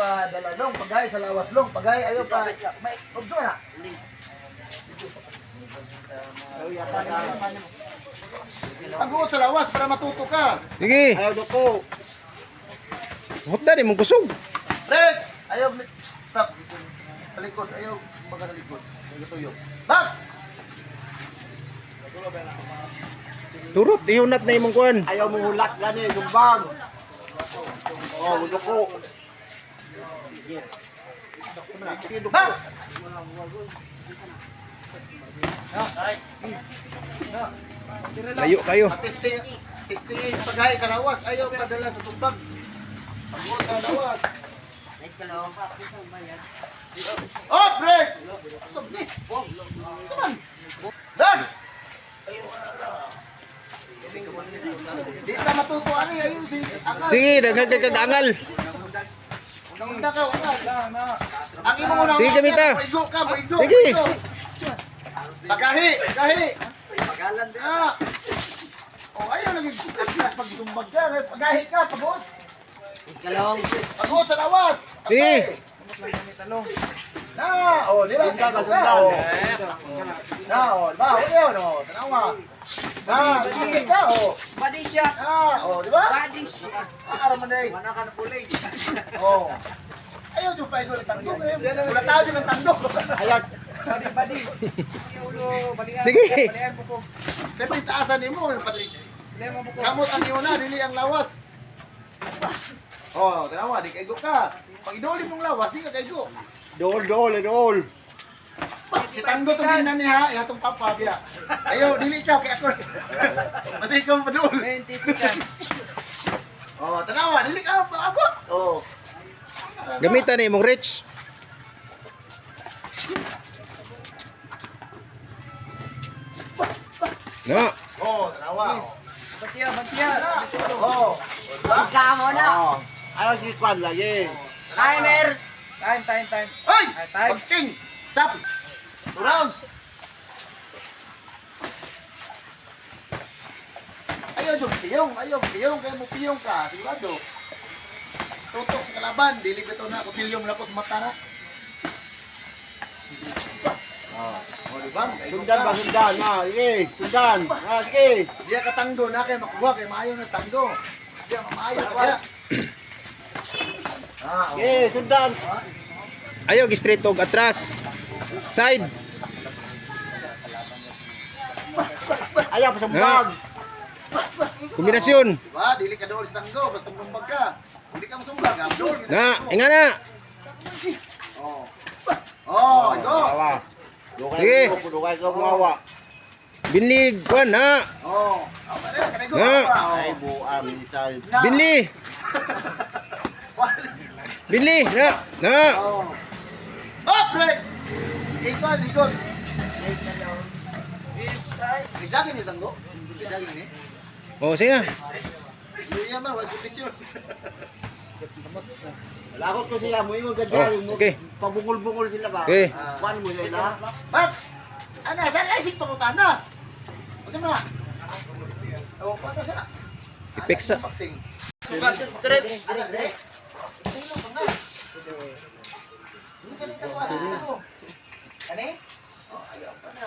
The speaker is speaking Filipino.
pa dalalong, pagay sa lawas long, pagay ayaw pa. May obso na. Pag-uot sa lawas para matuto ka. Sige. Ayaw doko. Hotda ni mong kusog. Red! Ayaw, stop. Talikod, ayaw magkatalikod. Ayaw tuyok. Max! Turot, ihunat na imong kuan. Ayaw mo hulat gani, gumbang. Oh, doko. Max! Layo kayo. Testing pagay sa lawas, ayaw padala sa tumbag. Pag-uot sa lawas. Oh, break! Submit! Come on! Dance! Di ka matuto ano yun si Akal. Sige, daghan kay kag angal. Una ka, Akal. Ang imo mo na. Sige, Jamita. Moigo ka, moigo. Sige. Pagahi, pagahi. Pagalan din. Oh, ayaw naging pagdumbag ka. Pagahi ka, pagod. Pagod sa lawas. Sige. Na, oh, di ba? Na, oh, di ba? Ayaw, no. Tanawa. Na, nagkasik ka, oh. Body shot. Na, oh, di ba? Body shot. Aramanay. Mana ka na pulay. Oh. Ayaw yung paigo ng tandok. Wala tao din ng tandok. Ayaw. Body. Ulo, balian. Sige. Balian po po. Kasi taasan mo. Balian mo po. Kamot ang iyo na, dili ang lawas. Oh, tanawa, di kaigo ka. Pag idolin mong lawas, di ka kaigo. Dol. Si Tango itong ginan niya, itong papa, biya. Ayaw, dili ikaw, kaya ako. Mas ikaw pa doon. 20 seconds. Oh, tanawa, dili ka, paabot. Oh. Gamitan ni imong reach. Na. Oh, tanawa. Batiya. Oh. Iska mo na. Oh. Ayaw si Kwan lagi. Timer. Time. Ay! Time. Pagking! Stop! 2 rounds! Ayaw yung piyong, kaya mo piyong ka, sigurado. Tutok sa kalaban, dili ko ito na, kutilyong na po sa mata na. O, diba? Sundan ba, sundan, ha, sige, sundan, ha, sige. Diya ka tanggo na, kaya makuha, kaya maayaw na tanggo. Diya, maayaw ka kaya. Sige, sundan. Ayaw straight og atras. Side. Ayaw pa sa bag. Kombinasyon. Diba? Dili ka doon sa tanggo, basta mumbag ka. Hindi ka musumbag, abdol. Na, inga na. Oh, go! Sige. Dukay ka bumawa. Binlig kuan na. Oh, kanay go. Na. Ay, buwa, minisal. Binli. Binli na. Oh, break! Ikot. Kijagin ni tanggo? Kijagin ni? Oh, sige na. Iya man, wala kondisyon. Lakot ko siya, mo yung Oh, ganda. okay. Pabungol-bungol sila ba? Okay. Kuhan mo sila. Max! Ano, saan na isip pangutan na? Ano mo na? Oh, paano sana? Ipeksa. Boxing. Straight. Ano? Oh, ayaw pa na.